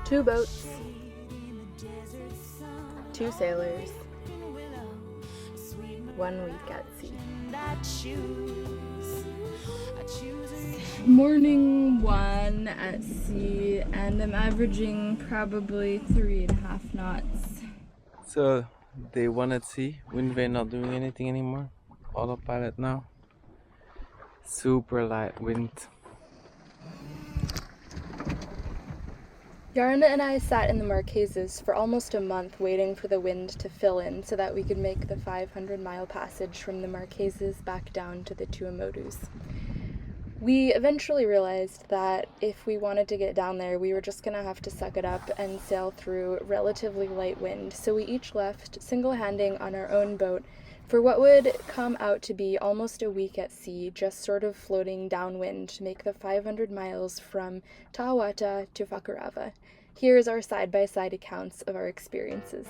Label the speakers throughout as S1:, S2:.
S1: 2 boats, 2 sailors, 1 week at sea. Morning 1 at sea, and I'm averaging probably 3.5 knots.
S2: So day 1 at sea, wind vane not doing anything anymore, autopilot now, super light wind.
S1: Yarna and I sat in the Marquesas for almost a month waiting for the wind to fill in so that we could make the 500-mile passage from the Marquesas back down to the Tuamotus. We eventually realized that if we wanted to get down there, we were just going to have to suck it up and sail through relatively light wind, so we each left single-handing on our own boat for what would come out to be almost a week at sea, just sort of floating downwind to make the 500 miles from Tawata to Fakarava. Here is our side-by-side accounts of our experiences.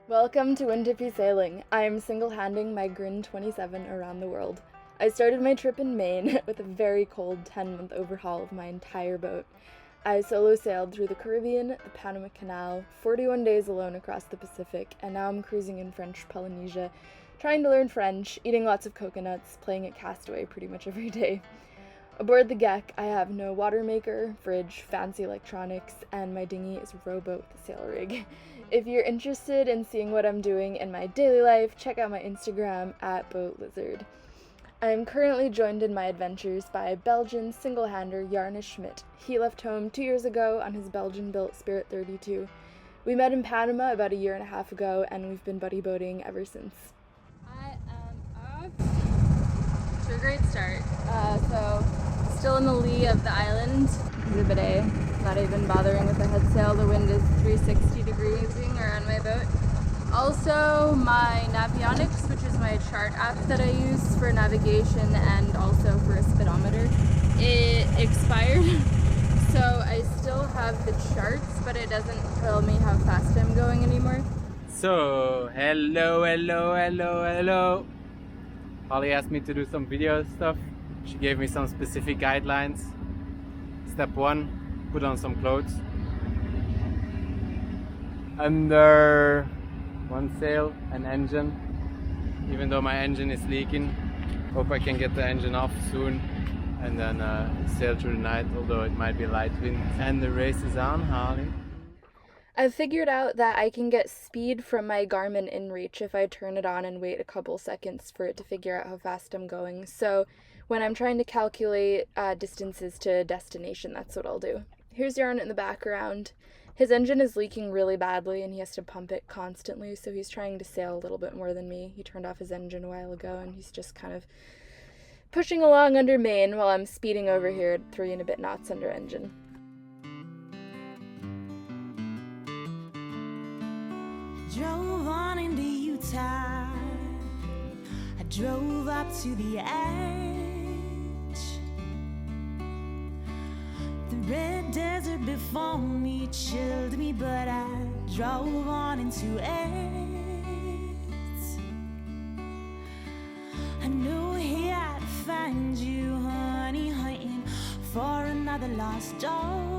S1: Welcome to Wind Hippie Sailing. I'm single-handing my Grin 27 around the world. I started my trip in Maine with a very cold 10-month overhaul of my entire boat. I solo sailed through the Caribbean, the Panama Canal, 41 days alone across the Pacific, and now I'm cruising in French Polynesia, trying to learn French, eating lots of coconuts, playing at Castaway pretty much every day. Aboard the Geck, I have no water maker, fridge, fancy electronics, and my dinghy is a rowboat with a sail rig. If you're interested in seeing what I'm doing in my daily life, check out my Instagram at BoatLizard. I am currently joined in my adventures by Belgian single-hander Jarne Schmidt. He left home 2 years ago on his Belgian-built Spirit 32. We met in Panama about 1.5 years ago, and we've been buddy boating ever since. I am off to a great start. So still in the lee of the island, Exhibit A. Not even bothering with the head sail. The wind is 360 degrees around my boat. Also, my Navionics, which is my chart app that I use for navigation and also for a speedometer, it expired. So I still have the charts, but it doesn't tell me how fast I'm going anymore.
S2: So hello. Holly asked me to do some video stuff. She gave me some specific guidelines. Step 1, put on some clothes. Under 1 sail and engine, even though my engine is leaking. Hope I can get the engine off soon and then sail through the night, although it might be light wind. And the race is on, Holly.
S1: I've figured out that I can get speed from my Garmin inReach if I turn it on and wait a couple seconds for it to figure out how fast I'm going. So when I'm trying to calculate distances to destination, that's what I'll do. Here's Yarn in the background. His engine is leaking really badly and he has to pump it constantly, so he's trying to sail a little bit more than me. He turned off his engine a while ago and he's just kind of pushing along under main while I'm speeding over here at 3 and a bit knots under engine.
S3: Drove on into Utah. I drove up to the edge. The red desert before me chilled me, but I drove on into it. I knew here I'd find you, honey, hunting for another lost dog.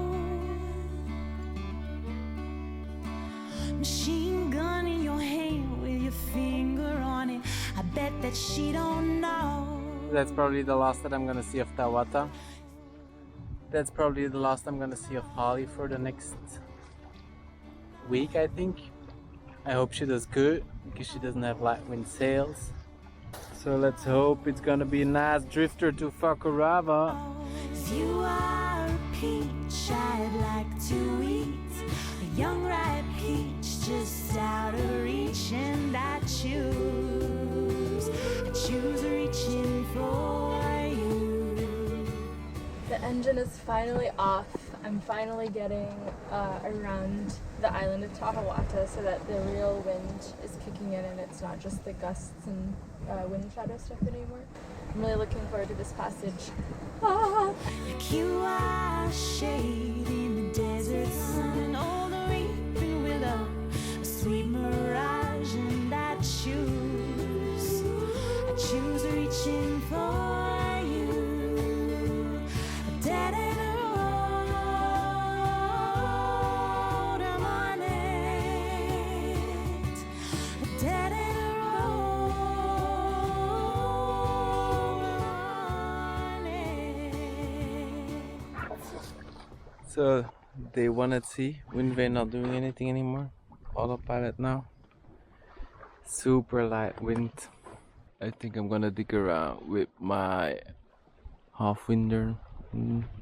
S3: Machine gun in your hand with your finger on it. I bet that she don't know.
S2: That's probably the last that I'm gonna see of Tawata. That's probably the last I'm gonna see of Holly for the next week, I think. I hope she does good because she doesn't have light wind sails. So let's hope it's gonna be a nice drifter to Fakarava.
S3: If you are a peach, I'd like to eat a young ripe peach just out of reach, and I choose reaching for you.
S1: The engine is finally off. I'm finally getting around the island of Tawata so that the real wind is kicking in and it's not just the gusts and wind shadow stuff anymore. I'm really looking forward to this passage. Ah.
S3: Like you are shade in the desert sun, all the reaping willow, a sweet mirage, and I choose reaching for you. A dead end
S2: So day 1 at sea, wind vane not doing anything anymore. Autopilot now. Super light wind. I think I'm gonna dig around with my half-winder.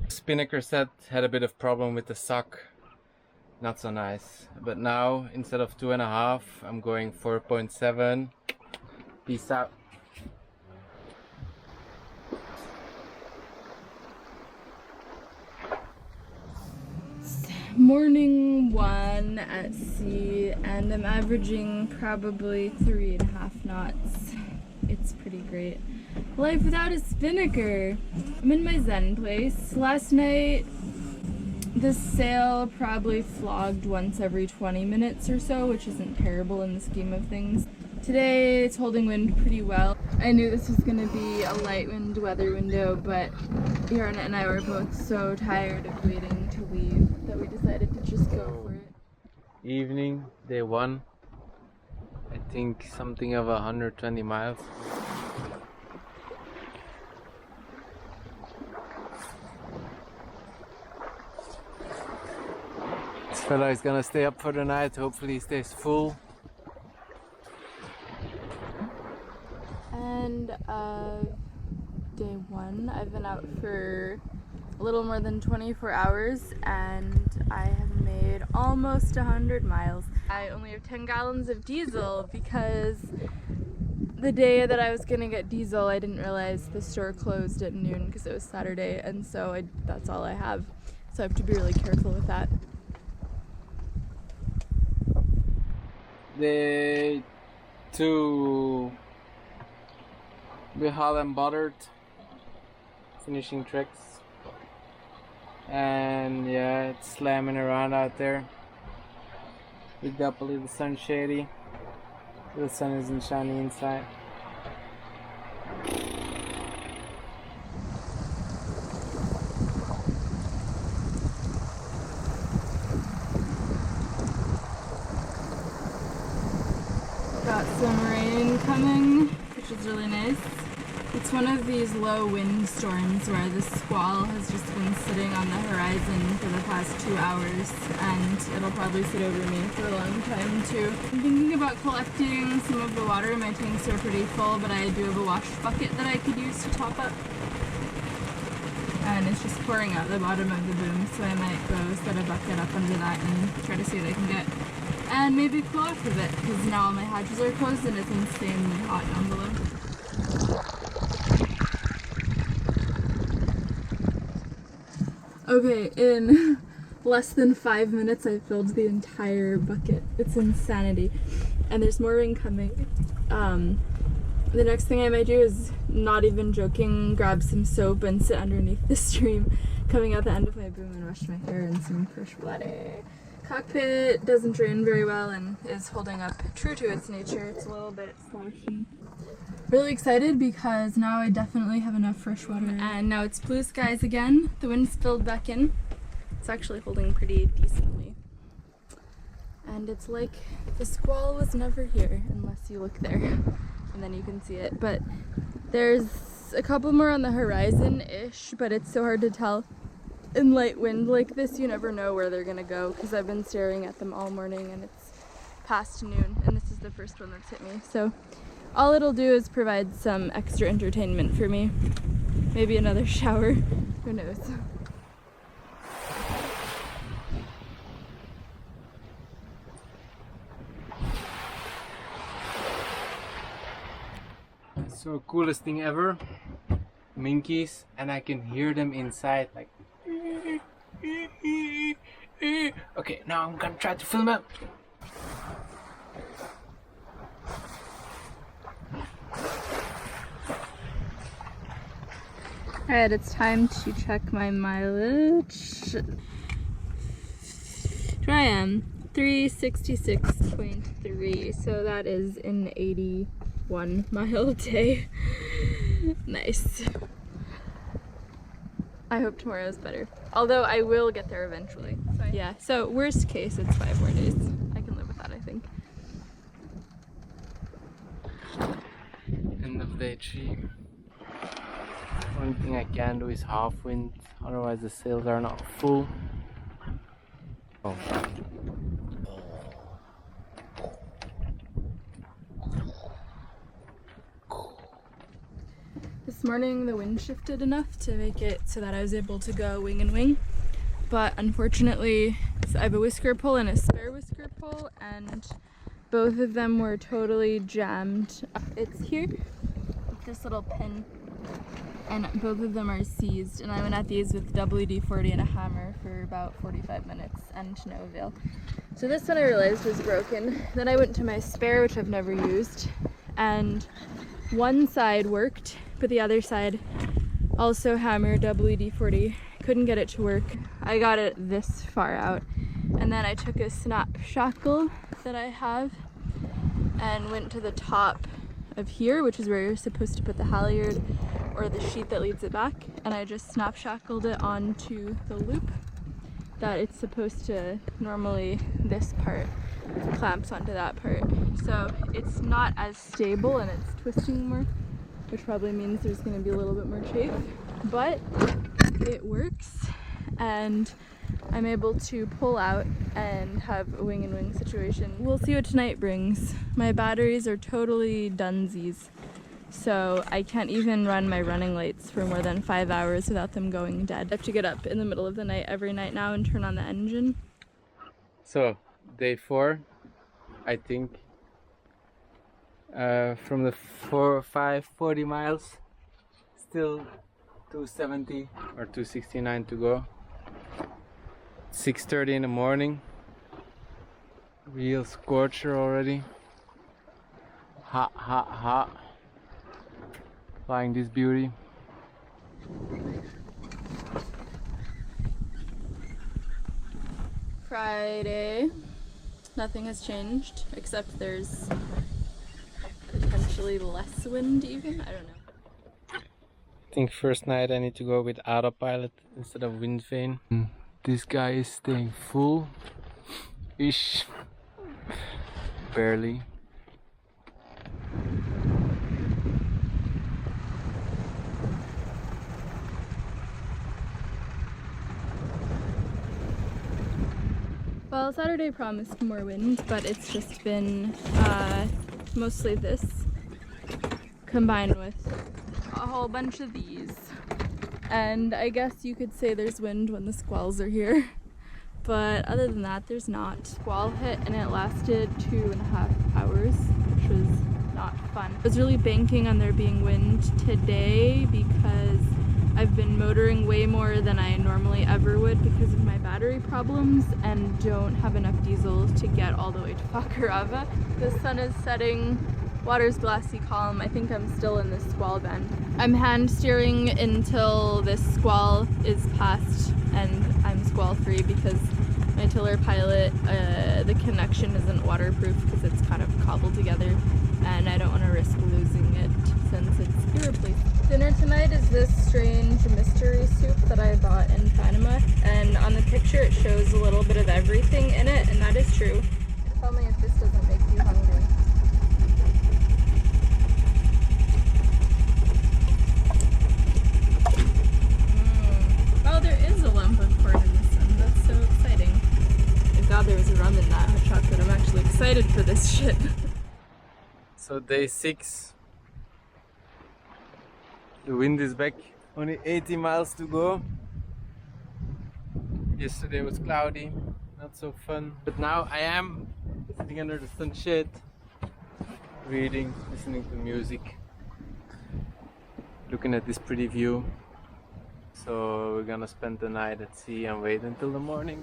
S2: Spinnaker set had a bit of problem with the suck. Not so nice. But now instead of 2.5, I'm going 4.7. Peace out.
S1: Morning 1 at sea, and I'm averaging probably 3.5 knots. It's pretty great. Life without a spinnaker. I'm in my zen place. Last night, the sail probably flogged once every 20 minutes or so, which isn't terrible in the scheme of things. Today, it's holding wind pretty well. I knew this was going to be a light wind weather window, but Yarna and I were both so tired of waiting to leave that we decided to just go for it.
S2: Evening, day 1. I think something of 120 miles. This fella is gonna stay up for the night, hopefully he stays full.
S1: And day 1, I've been out for a little more than 24 hours and I have made almost 100 miles. I only have 10 gallons of diesel because the day that I was gonna get diesel, I didn't realize the store closed at noon because it was Saturday, and so that's all I have. So I have to be really careful with that.
S2: Day 2, Behal and Bothered, finishing tricks. And yeah, it's slamming around out there. Picked up a little sun shady. The sun isn't shining inside.
S1: Got some rain coming, which is really nice. It's one of these low wind storms where the squall has just been sitting on the horizon for the past 2 hours, and it'll probably sit over me for a long time too. I'm thinking about collecting some of the water. My tanks are pretty full, but I do have a wash bucket that I could use to top up. And it's just pouring out the bottom of the boom, so I might go set a bucket up under that and try to see what I can get. And maybe cool off a bit, because now all my hatches are closed and it's insanely hot down below. Okay, in less than 5 minutes I filled the entire bucket. It's insanity. And there's more rain coming. The next thing I might do is, not even joking, grab some soap and sit underneath the stream coming out the end of my boom and wash my hair in some fresh water. Cockpit doesn't drain very well and is holding up true to its nature. It's a little bit sloshy. Really excited because now I definitely have enough fresh water. And now it's blue skies again. The wind's filled back in. It's actually holding pretty decently. And it's like the squall was never here unless you look there. And then you can see it. But there's a couple more on the horizon-ish, but it's so hard to tell. In light wind like this, you never know where they're gonna go because I've been staring at them all morning and it's past noon and this is the first one that's hit me. So all it'll do is provide some extra entertainment for me. Maybe another shower, who knows.
S2: So coolest thing ever, minkies, and I can hear them inside like. Okay, now I'm gonna try to film it.
S1: Alright, it's time to check my mileage. Here I am, 366.3, so that is an 81 mile day. Nice. I hope tomorrow is better. Although I will get there eventually. Yeah, so worst case, it's 5 more days. I can live with that, I think.
S2: End of day 3. Only thing I can do is half wind, otherwise the sails are not full.
S1: This morning the wind shifted enough to make it so that I was able to go wing and wing, but unfortunately I have a whisker pole and a spare whisker pole, and both of them were totally jammed. It's here, this little pin, and both of them are seized, and I went at these with WD-40 and a hammer for about 45 minutes and to no avail. So this one I realized was broken. Then I went to my spare, which I've never used, and one side worked, but the other side also hammered WD-40. Couldn't get it to work. I got it this far out, and then I took a snap shackle that I have and went to the top of here, which is where you're supposed to put the halyard or the sheet that leads it back, and I just snap shackled it onto the loop that it's supposed to, normally this part clamps onto that part. So it's not as stable and it's twisting more, which probably means there's going to be a little bit more chafe, but it works and I'm able to pull out and have a wing and wing situation. We'll see what tonight brings. My batteries are totally dunsies, so I can't even run my running lights for more than 5 hours without them going dead. I have to get up in the middle of the night every night now and turn on the engine.
S2: So, day 4, I think. From the 40 miles, still 270 or 269 to go. 6:30 in the morning. Real scorcher already. Hot, hot, hot. Flying this beauty.
S1: Friday. Nothing has changed, except there's potentially less wind even. I don't know.
S2: I think first night I need to go with autopilot instead of wind vane. This guy is staying full-ish. Barely.
S1: Well, Saturday promised more wind, but it's just been mostly this, combined with a whole bunch of these. And I guess you could say there's wind when the squalls are here, but other than that, there's not. Squall hit and it lasted 2.5 hours, which was not fun. I was really banking on there being wind today because I've been motoring way more than I normally ever would because of my battery problems and don't have enough diesel to get all the way to Fakarava. The sun is setting, water's glassy calm. I think I'm still in this squall band. I'm hand steering until this squall is past and I'm squall free because my tiller pilot, the connection isn't waterproof because it's kind of cobbled together and I don't want to risk losing it since it's irreplaceable. Dinner tonight is this strange mystery soup that I bought in Panama, and on the picture it shows a little bit of everything in it, and that is true. Tell me if this doesn't make you hungry. Oh, there is a lump of corn in this one. That's so exciting. Thank God there was rum in that hot chocolate. I'm actually excited for this shit.
S2: So day 6. The wind is back, only 80 miles to go. Yesterday was cloudy, not so fun. But now I am sitting under the sunshade, reading, listening to music, looking at this pretty view. So we're gonna spend the night at sea and wait until the morning.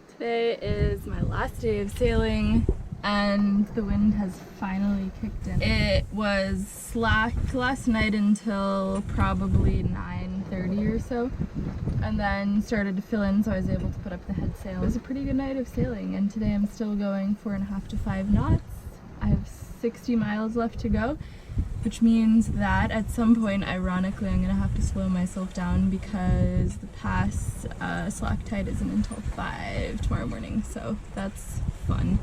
S2: Today is my last day of sailing and the wind has finally kicked in. It was slack last night until probably 9:30 or so, and then started to fill in, so I was able to put up the head sail. It was a pretty good night of sailing, and today I'm still going 4.5 to 5 knots. I have 60 miles left to go, which means that at some point, ironically, I'm gonna have to slow myself down because the pass slack tide isn't until 5 tomorrow morning, so that's fun.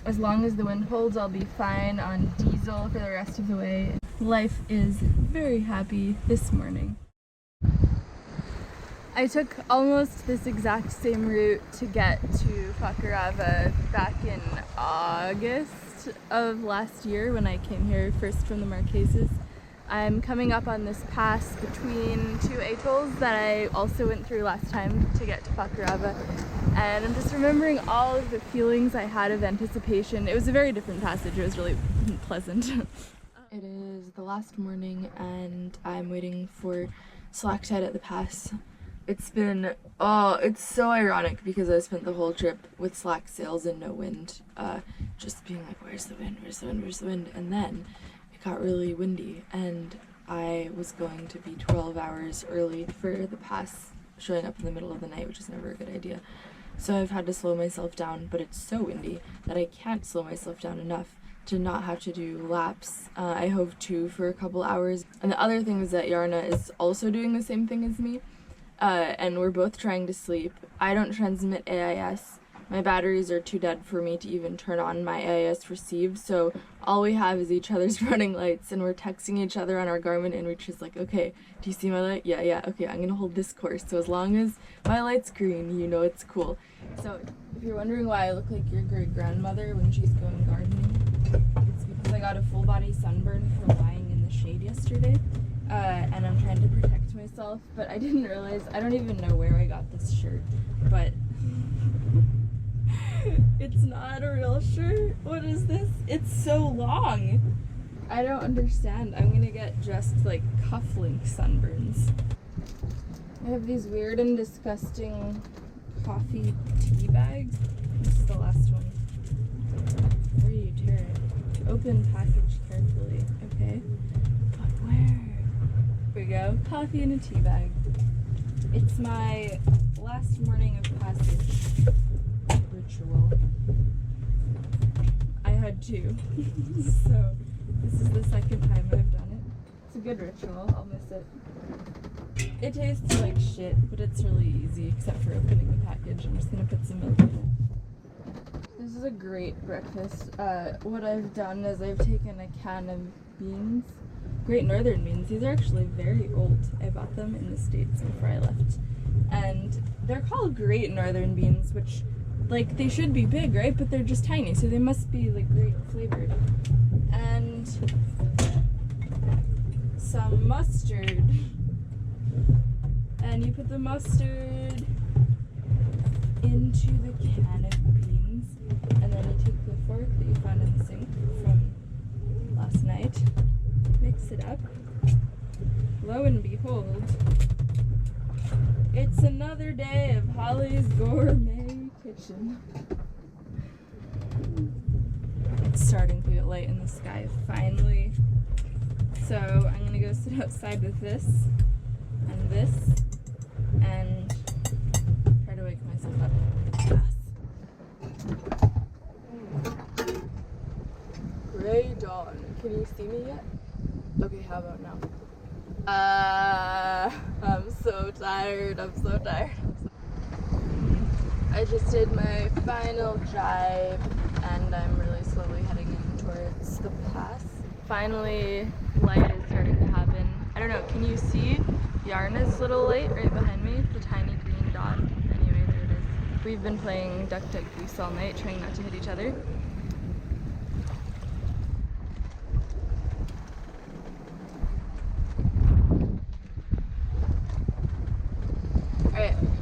S2: As long as the wind holds, I'll be fine on diesel for the rest of the way. Life is very happy this morning.
S1: I took almost this exact same route to get to Fakarava back in August of last year when I came here first from the Marquesas. I'm coming up on this pass between two atolls that I also went through last time to get to Fakarava, and I'm just remembering all of the feelings I had of anticipation. It was a very different passage. It was really pleasant. It is the last morning and I'm waiting for slack tide at the pass. It's been, it's so ironic because I spent the whole trip with slack sails and no wind, just being like, where's the wind, where's the wind, where's the wind? And then it got really windy and I was going to be 12 hours early for the pass showing up in the middle of the night, which is never a good idea. So I've had to slow myself down, but it's so windy that I can't slow myself down enough to not have to do laps. I hove 2 for a couple hours. And the other thing is that Yarna is also doing the same thing as me. And we're both trying to sleep. I don't transmit AIS. My batteries are too dead for me to even turn on my AIS receive, so all we have is each other's running lights, and we're texting each other on our Garmin inReach is like, okay, do you see my light? Yeah, okay, I'm gonna hold this course, so as long as my light's green, you know it's cool. So if you're wondering why I look like your great-grandmother when she's going gardening, it's because I got a full-body sunburn for lying in the shade yesterday. And I'm trying to protect myself, but I didn't realize, I don't even know where I got this shirt, but it's not a real shirt. What is this? It's so long. I don't understand. I'm gonna get just like cufflink sunburns. I have these weird and disgusting coffee tea bags. This is the last one. Where do you tear it? Open package carefully, okay? But where? Here we go. Coffee in a tea bag. It's my last morning of passage ritual. I had 2. So this is the second time I've done it. It's a good ritual. I'll miss it. It tastes like shit, but it's really easy except for opening the package. I'm just gonna put some milk in it. This is a great breakfast. What I've done is I've taken a can of beans. Great Northern beans. These are actually very old. I bought them in the States before I left. And they're called Great Northern beans, which, like, they should be big, right? But they're just tiny, so they must be, like, great flavored. And some mustard. And you put the mustard into the can of beans. And then you take the fork that you found in the sink from last night. Mix it up. Lo and behold, it's another day of Holly's gourmet kitchen. It's starting to get light in the sky, finally. So I'm gonna go sit outside with this and this and try to wake myself up. Yes. Gray dawn. Can you see me yet? Okay, how about now? I'm so tired. I just did my final drive and I'm really slowly heading in towards the pass. Finally, light is starting to happen. I don't know, can you see Yarna's little light right behind me? The tiny green dot. Anyway, there it is. We've been playing Duck Duck Goose all night, trying not to hit each other.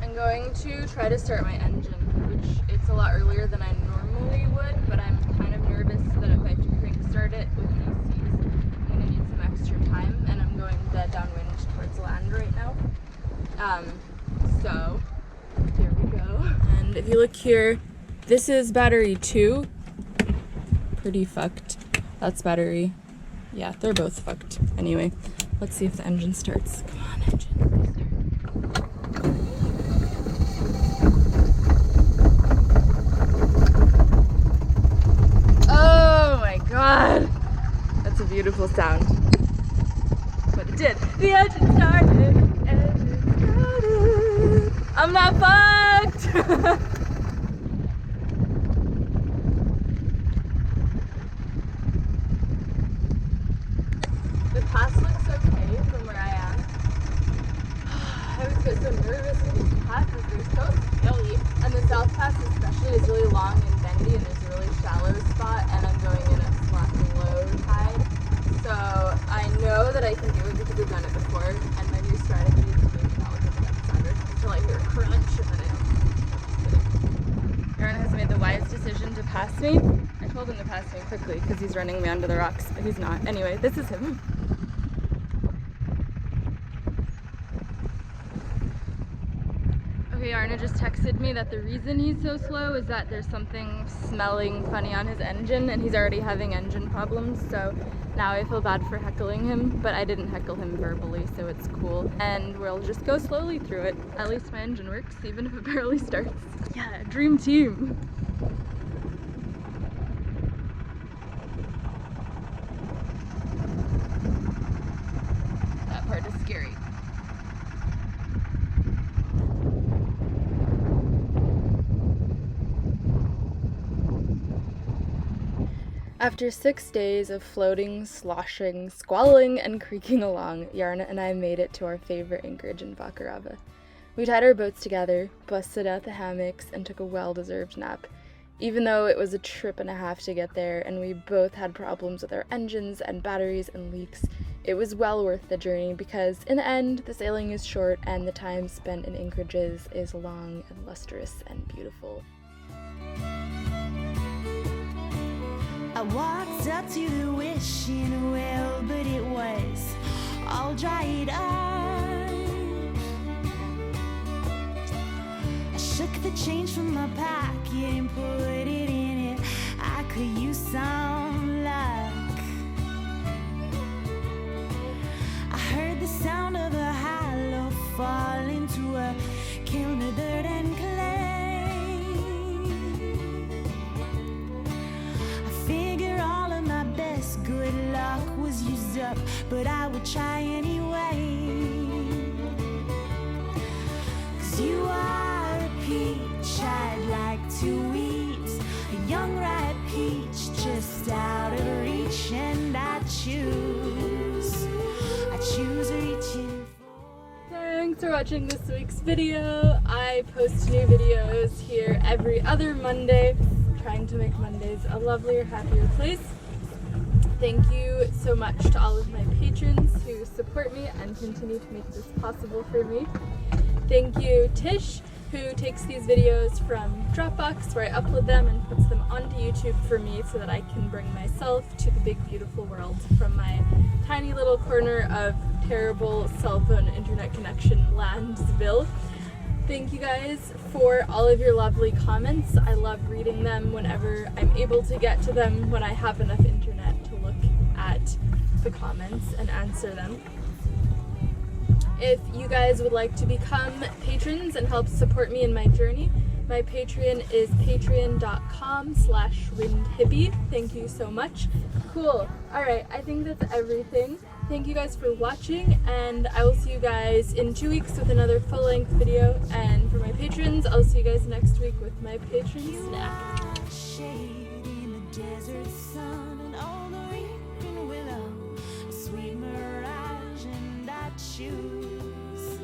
S1: I'm going to try to start my engine, which it's a lot earlier than I normally would, but I'm kind of nervous that if I have to crank start it with ACs, I'm going to need some extra time, and I'm going dead downwind towards land right now. So here we go. And if you look here, this is battery 2. Pretty fucked. That's battery. Yeah, they're both fucked. Anyway, let's see if the engine starts. Come on, engine. God, that's a beautiful sound. But it did. The engine started. I'm not fucked. The pass looks okay from where I am. I was just so nervous. Shit, that I don't. Aaron has made the wise decision to pass me. I told him to pass me quickly because he's running me under the rocks, but he's not. Anyway, this is him. Okay, Arna just texted me that the reason he's so slow is that there's something smelling funny on his engine and he's already having engine problems, so now I feel bad for heckling him, but I didn't heckle him verbally, so it's cool. And we'll just go slowly through it. At least my engine works, even if it barely starts. Yeah, dream team. That part is scary. After 6 days of floating, sloshing, squalling, and creaking along, Yarna and I made it to our favorite anchorage in Fakarava. We tied our boats together, busted out the hammocks, and took a well-deserved nap. Even though it was a trip and a half to get there, and we both had problems with our engines and batteries and leaks, it was well worth the journey because, in the end, the sailing is short and the time spent in anchorages is long and lustrous and beautiful.
S3: I walked up to the wishing well, but it was all dried up. I shook the change from my pocket and put it in it. I could use some luck. I heard the sound of a hollow fall into a kiln of dirt and clay. Good luck was used up, but I would try anyway. 'Cause you are a peach I'd like to eat, a young ripe peach just out of reach, and I choose reaching for.
S1: Thanks for watching this week's video. I post new videos here every other Monday, trying to make Mondays a lovelier, happier place. Thank you so much to all of my patrons who support me and continue to make this possible for me. Thank you, Tish, who takes these videos from Dropbox, where I upload them and puts them onto YouTube for me so that I can bring myself to the big, beautiful world from my tiny little corner of terrible cell phone internet connection Landsville. Thank you guys for all of your lovely comments. I love reading them whenever I'm able to get to them, when I have enough internet to look at the comments and answer them. If you guys would like to become patrons and help support me in my journey, my Patreon is patreon.com/windhippie. Thank you so much. Cool. Alright, I think that's everything. Thank you guys for watching, and I will see you guys in 2 weeks with another full-length video. And for my patrons, I'll see you guys next week with my patron snack.
S3: Shade in the desert sun and all the weeping willow, a sweet mirage, and I choose